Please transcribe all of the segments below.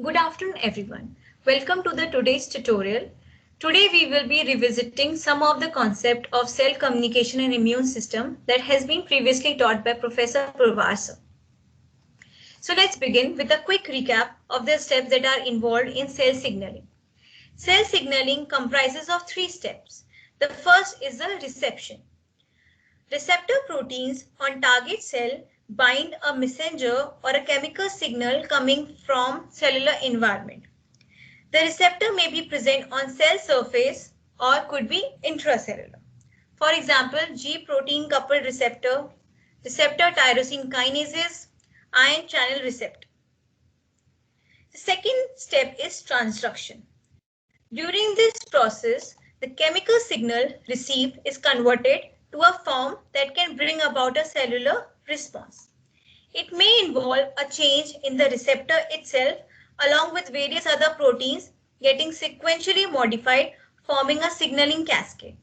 Good afternoon, everyone. Welcome to the today's tutorial. Today we will be revisiting some of the concept of cell communication and immune system that has been previously taught by Professor Purvasa. So let's begin with a quick recap of the steps that are involved in cell signaling. Cell signaling comprises of three steps. The first is the reception. Receptor proteins on target cell bind a messenger or a chemical signal coming from cellular environment. The receptor may be present on cell surface or could be intracellular. For example, G protein coupled receptor, receptor tyrosine kinases, ion channel receptor. The second step is transduction. During this process, the chemical signal received is converted to a form that can bring about a cellular response. It may involve a change in the receptor itself along with various other proteins getting sequentially modified, forming a signaling cascade.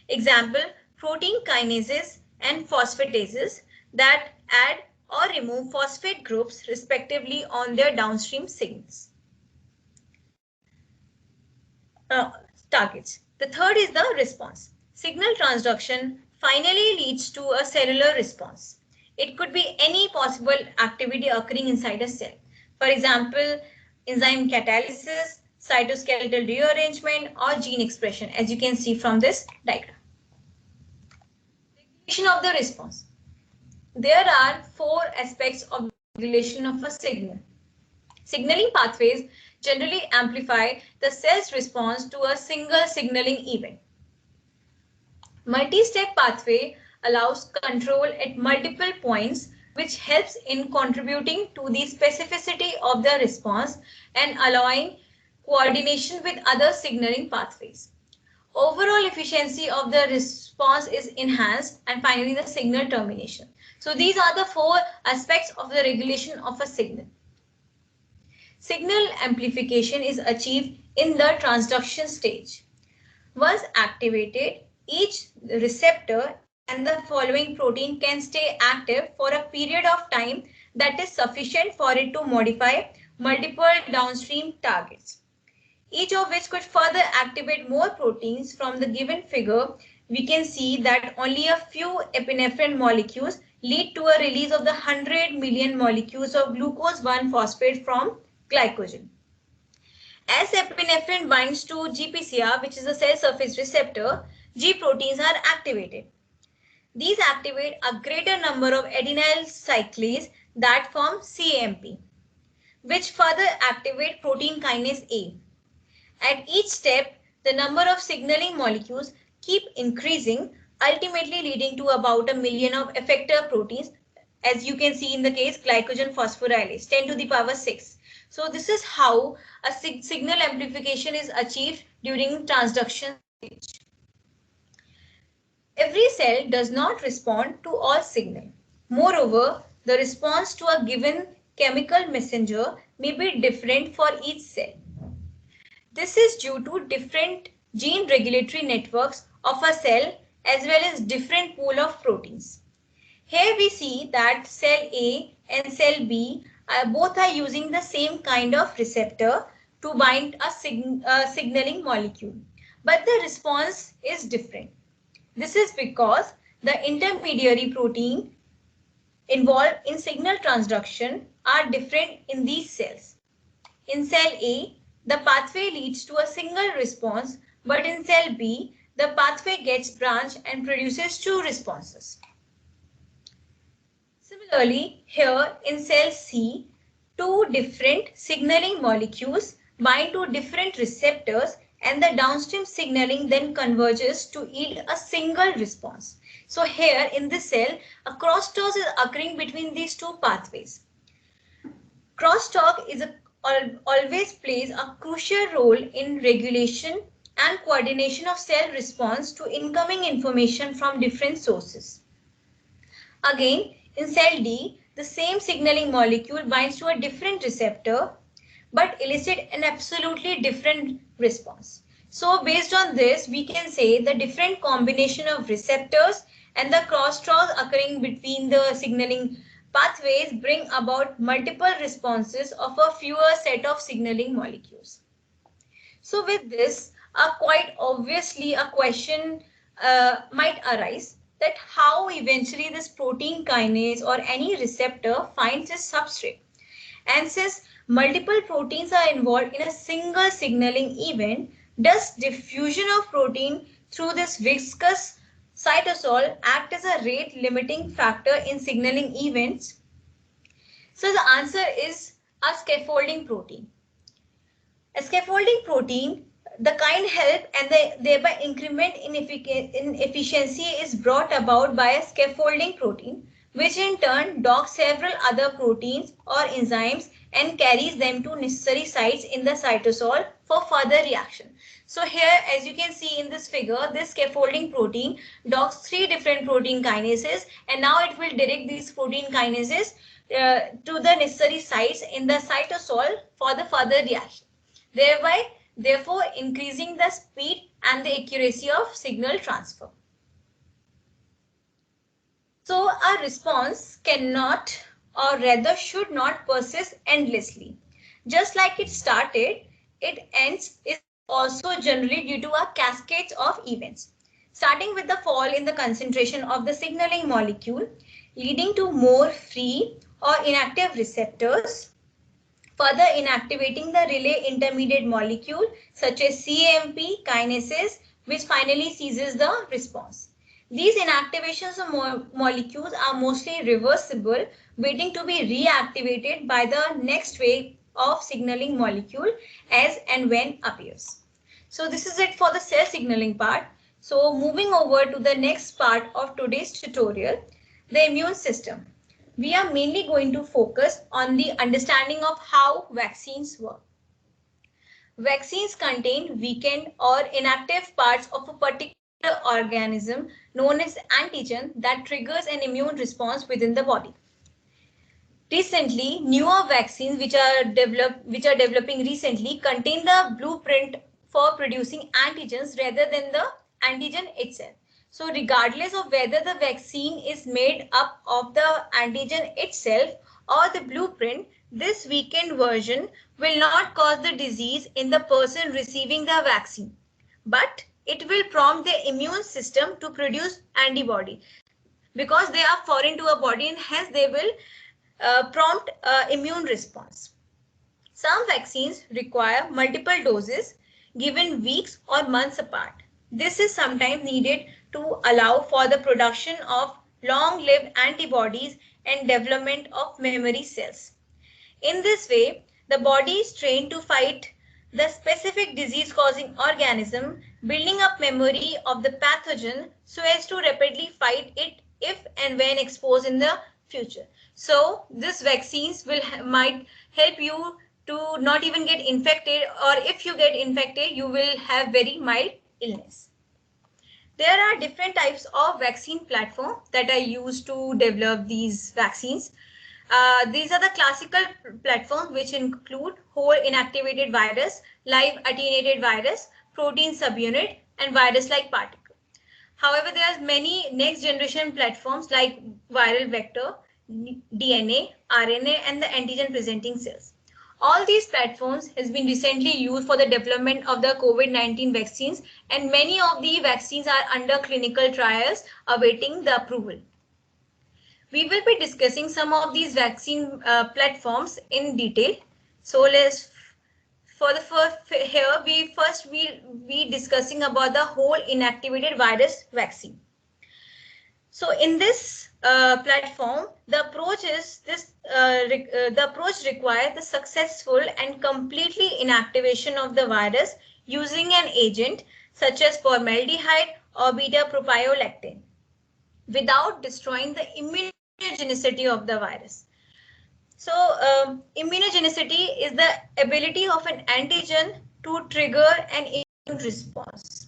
Example, protein kinases and phosphatases that add or remove phosphate groups respectively on their downstream signals. Targets. The third is the response. Signal transduction finally leads to a cellular response. It could be any possible activity occurring inside a cell. For example, enzyme catalysis, cytoskeletal rearrangement, or gene expression, as you can see from this diagram. Regulation of the response. There are four aspects of regulation of a signal. Signaling pathways generally amplify the cell's response to a single signaling event. Multi-step pathway allows control at multiple points, which helps in contributing to the specificity of the response and allowing coordination with other signaling pathways. Overall efficiency of the response is enhanced, and finally the signal termination. So these are the four aspects of the regulation of a signal. Signal amplification is achieved in the transduction stage. Once activated, each receptor and the following protein can stay active for a period of time that is sufficient for it to modify multiple downstream targets, each of which could further activate more proteins. From the given figure, we can see that only a few epinephrine molecules lead to a release of the 100 million molecules of glucose 1-phosphate from glycogen. As epinephrine binds to GPCR, which is a cell surface receptor, G proteins are activated. These activate a greater number of adenyl cyclase that form CAMP, which further activate protein kinase A. At each step, the number of signaling molecules keep increasing, ultimately leading to about 1 million of effector proteins, as you can see in the case glycogen phosphorylase, 10 to the power 6. So this is how a signal amplification is achieved during transduction stage. Every cell does not respond to all signal. Moreover, the response to a given chemical messenger may be different for each cell. This is due to different gene regulatory networks of a cell as well as different pool of proteins. Here we see that cell A and cell B both are using the same kind of receptor to bind a signaling molecule, but the response is different. This is because the intermediary protein involved in signal transduction are different in these cells. In cell A, the pathway leads to a single response, but in cell B, the pathway gets branched and produces two responses. Similarly, here in cell C, two different signaling molecules bind to different receptors, and the downstream signaling then converges to yield a single response. So here in this cell, a crosstalk is occurring between these two pathways. Crosstalk always plays a crucial role in regulation and coordination of cell response to incoming information from different sources. Again, in cell D, the same signaling molecule binds to a different receptor but elicit an absolutely different response. So based on this, we can say the different combination of receptors and the crosstalk occurring between the signaling pathways bring about multiple responses of a fewer set of signaling molecules. So with this, quite obviously a question might arise that how eventually this protein kinase or any receptor finds its substrate. And since multiple proteins are involved in a single signaling event, does diffusion of protein through this viscous cytosol act as a rate limiting factor in signaling events? So the answer is a scaffolding protein. A scaffolding protein, the kind help and thereby increment in efficiency is brought about by a scaffolding protein, which in turn docks several other proteins or enzymes and carries them to necessary sites in the cytosol for further reaction. So here, as you can see in this figure, this scaffolding protein docks 3 different protein kinases, and now it will direct these protein kinases to the necessary sites in the cytosol for the further reaction, therefore increasing the speed and the accuracy of signal transfer. So a response cannot, or rather should not, persist endlessly. Just like it started, it ends is also generally due to a cascade of events, starting with the fall in the concentration of the signaling molecule, leading to more free or inactive receptors, further inactivating the relay intermediate molecule such as CAMP kinases, which finally seizes the response. These inactivations of molecules are mostly reversible, waiting to be reactivated by the next wave of signaling molecule as and when appears. So this is it for the cell signaling part. So moving over to the next part of today's tutorial, the immune system. We are mainly going to focus on the understanding of how vaccines work. Vaccines contain weakened or inactive parts of a particular organism known as antigen that triggers an immune response within the body. Recently, newer vaccines which are developing recently contain the blueprint for producing antigens rather than the antigen itself. So regardless of whether the vaccine is made up of the antigen itself or the blueprint, this weakened version will not cause the disease in the person receiving the vaccine, but it will prompt the immune system to produce antibody because they are foreign to a body, and hence they will prompt immune response. Some vaccines require multiple doses given weeks or months apart. This is sometimes needed to allow for the production of long-lived antibodies and development of memory cells. In this way, the body is trained to fight the specific disease-causing organism, building up memory of the pathogen so as to rapidly fight it if and when exposed in the future. So these vaccines might help you to not even get infected, or if you get infected, you will have very mild illness. There are different types of vaccine platforms that are used to develop these vaccines. These are the classical platforms, which include whole inactivated virus, live attenuated virus, protein subunit, and virus-like particle. However, there are many next generation platforms like viral vector, DNA, RNA, and the antigen presenting cells. All these platforms has been recently used for the development of the COVID-19 vaccines, and many of the vaccines are under clinical trials awaiting the approval. We will be discussing some of these vaccine platforms in detail. So let's, for the first here, we be discussing about the whole inactivated virus vaccine. So in this platform, the approach is this. The approach requires the successful and completely inactivation of the virus using an agent such as formaldehyde or beta-propiolactane without destroying the immunogenicity of the virus. So immunogenicity is the ability of an antigen to trigger an immune response.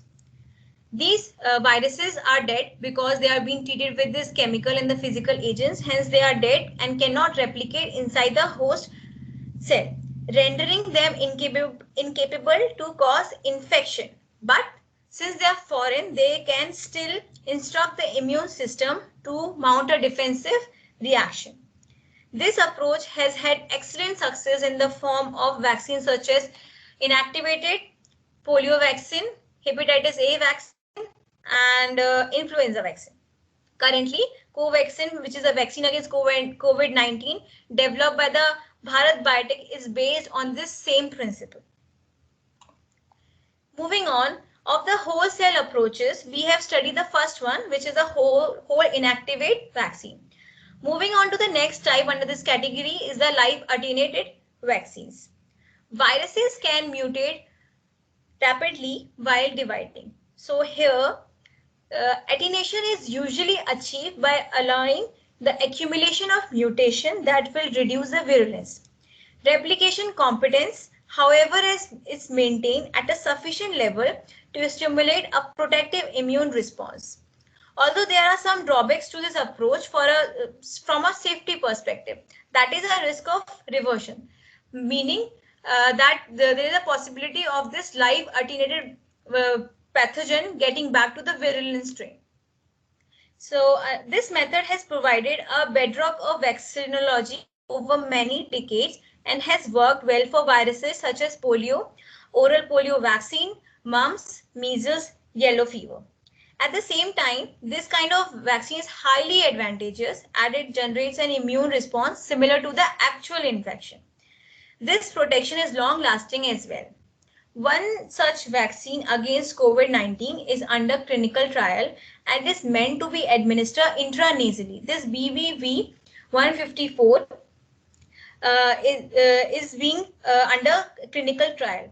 These viruses are dead because they are being treated with this chemical and the physical agents. Hence, they are dead and cannot replicate inside the host cell, rendering them incapable to cause infection. But since they are foreign, they can still instruct the immune system to mount a defensive reaction. This approach has had excellent success in the form of vaccines such as inactivated polio vaccine, hepatitis A vaccine, and influenza vaccine. Currently, Covaxin, which is a vaccine against COVID-19 developed by the Bharat Biotech, is based on this same principle. Moving on, of the whole cell approaches, we have studied the first one, which is a whole inactivate vaccine. Moving on to the next type under this category is the live attenuated vaccines. Viruses can mutate rapidly while dividing. So here, attenuation is usually achieved by allowing the accumulation of mutation that will reduce the virulence. Replication competence, however, is maintained at a sufficient level to stimulate a protective immune response. Although there are some drawbacks to this approach from a safety perspective, that is a risk of reversion, meaning that there is a possibility of this live attenuated pathogen getting back to the virulent strain. So this method has provided a bedrock of vaccinology over many decades and has worked well for viruses such as polio, oral polio vaccine, mumps, measles, yellow fever. At the same time, this kind of vaccine is highly advantageous as it generates an immune response similar to the actual infection. This protection is long lasting as well. One such vaccine against COVID-19 is under clinical trial and is meant to be administered intranasally. This BBV 154 is being under clinical trial.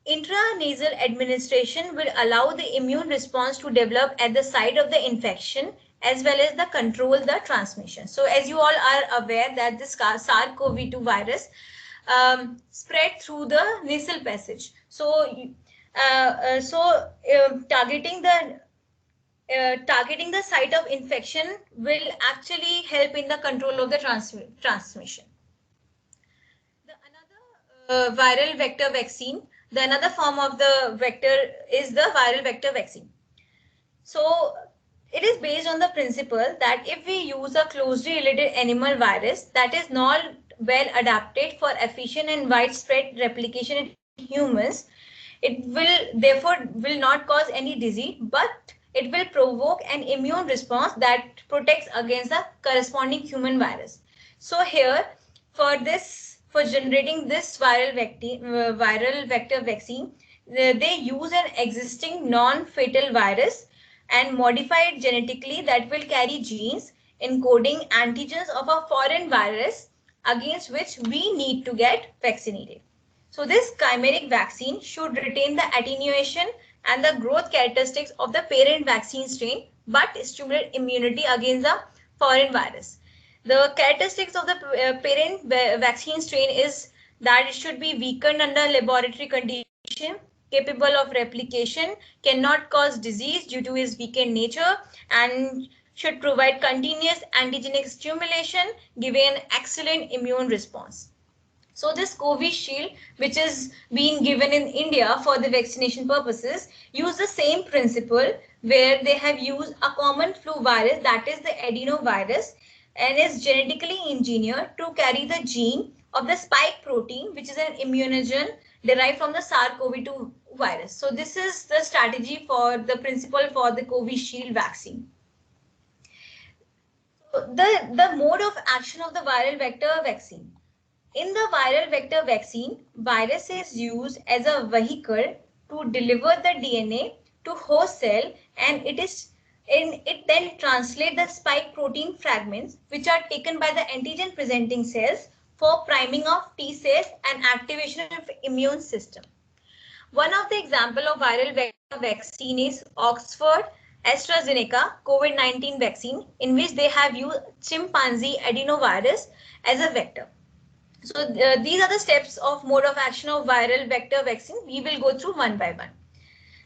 Intranasal administration will allow the immune response to develop at the site of the infection as well as the control the transmission. So as you all are aware that this SARS-CoV-2 virus spread through the nasal passage. So, targeting the site of infection will actually help in the control of the transmission. Another viral vector vaccine. Another form of the vector is the viral vector vaccine. So it is based on the principle that if we use a closely related animal virus that is not well adapted for efficient and widespread replication in humans, it will therefore not cause any disease, but it will provoke an immune response that protects against the corresponding human virus. So here, for generating this viral vector vaccine, they use an existing non-fatal virus and modify it genetically that will carry genes encoding antigens of a foreign virus against which we need to get vaccinated. So this chimeric vaccine should retain the attenuation and the growth characteristics of the parent vaccine strain, but stimulate immunity against the foreign virus. The characteristics of the parent vaccine strain is that it should be weakened under laboratory condition, capable of replication, cannot cause disease due to its weakened nature, and should provide continuous antigenic stimulation, giving an excellent immune response. So this Covishield, which is being given in India for the vaccination purposes, use the same principle where they have used a common flu virus, that is the adenovirus, and is genetically engineered to carry the gene of the spike protein, which is an immunogen derived from the SARS-CoV-2 virus. So this is the strategy for the principle for the Covishield vaccine. So the mode of action of the viral vector vaccine. In the viral vector vaccine, virus is used as a vehicle to deliver the DNA to host cell, and it then translates the spike protein fragments, which are taken by the antigen presenting cells for priming of T cells and activation of immune system. One of the example of viral vector vaccine is Oxford AstraZeneca COVID-19 vaccine, in which they have used chimpanzee adenovirus as a vector. So these are the steps of mode of action of viral vector vaccine. We will go through one by one.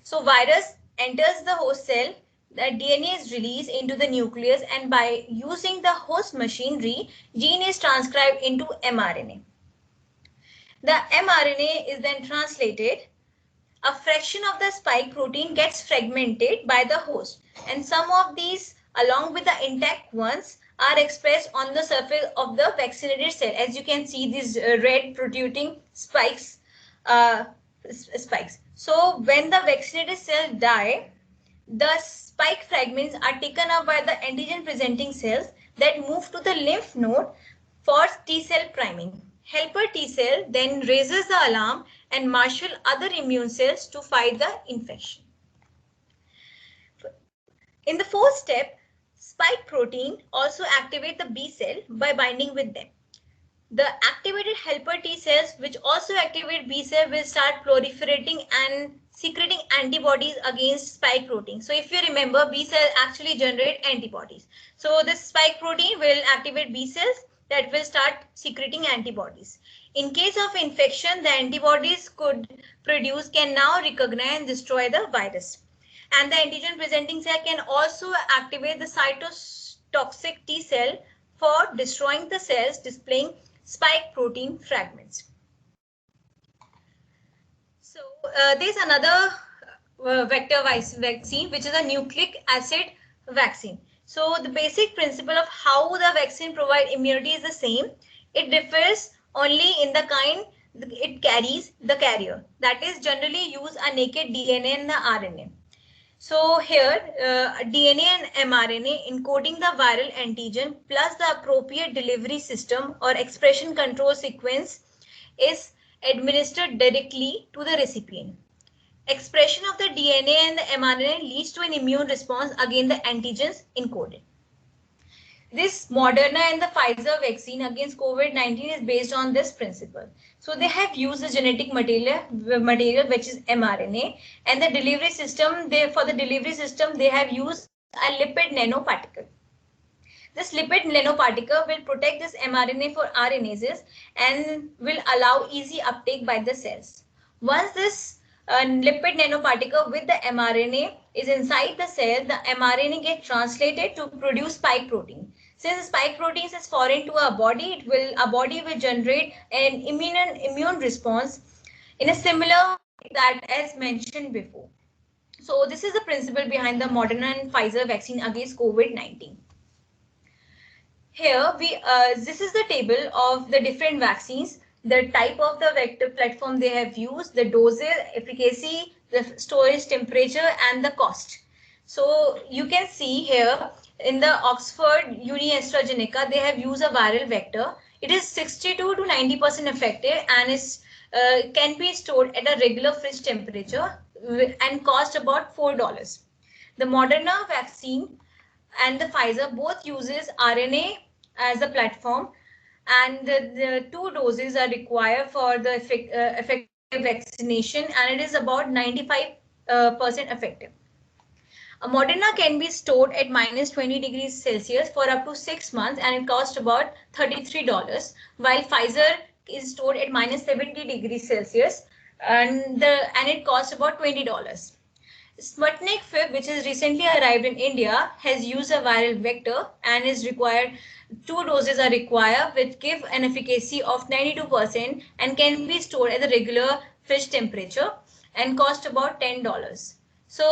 So virus enters the host cell, the DNA is released into the nucleus, and by using the host machinery, gene is transcribed into mRNA. The mRNA is then translated. A fraction of the spike protein gets fragmented by the host, and some of these, along with the intact ones, are expressed on the surface of the vaccinated cell. As you can see, these red protruding spikes. So when the vaccinated cells die, the spike fragments are taken up by the antigen presenting cells that move to the lymph node for T cell priming. Helper T cell then raises the alarm and marshal other immune cells to fight the infection. In the fourth step, spike protein also activate the B cell by binding with them. The activated helper T cells, which also activate B cell, will start proliferating and secreting antibodies against spike protein. So if you remember, B cells actually generate antibodies. So this spike protein will activate B cells that will start secreting antibodies. In case of infection, the antibodies could produce can now recognize and destroy the virus. And the antigen presenting cell can also activate the cytotoxic T cell for destroying the cells displaying spike protein fragments. So there's another vector vaccine, which is a nucleic acid vaccine. So the basic principle of how the vaccine provides immunity is the same. It differs only in the kind it carries the carrier. That is, generally use a naked DNA and the RNA. So here DNA and mRNA encoding the viral antigen plus the appropriate delivery system or expression control sequence is administered directly to the recipient. Expression of the DNA and the mRNA leads to an immune response against the antigens encoded. This Moderna and the Pfizer vaccine against COVID-19 is based on this principle. So they have used the genetic material which is mRNA, and the delivery system, for the delivery system they have used a lipid nanoparticle. This lipid nanoparticle will protect this mRNA for RNases and will allow easy uptake by the cells. Once this lipid nanoparticle with the mRNA is inside the cell, the mRNA gets translated to produce spike protein. Since spike proteins is foreign to our body, our body will generate an immune response in a similar way that as mentioned before. So this is the principle behind the Moderna and Pfizer vaccine against COVID-19. Here this is the table of the different vaccines, the type of the vector platform they have used, the doses, efficacy, the storage temperature, and the cost. So you can see here in the Oxford Uni-AstraZeneca, they have used a viral vector. It is 62 to 90% effective and is can be stored at a regular fridge temperature and cost about $4. The Moderna vaccine and the Pfizer both uses RNA as a platform, and the 2 doses are required for the effective vaccination, and it is about 95% effective. A Moderna can be stored at -20 degrees Celsius for up to 6 months and it costs about $33, while Pfizer is stored at -70 degrees Celsius and it costs about $20. Sputnik V, which has recently arrived in India, has used a viral vector and is required 2 doses are required, which give an efficacy of 92% and can be stored at the regular fridge temperature and cost about $10. So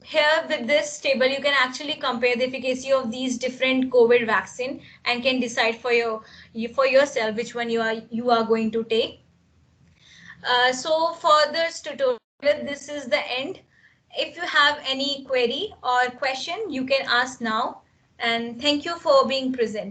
here with this table, you can actually compare the efficacy of these different COVID vaccine and can decide for yourself which one you are going to take. So for this tutorial, this is the end. If you have any query or question, you can ask now. And thank you for being present.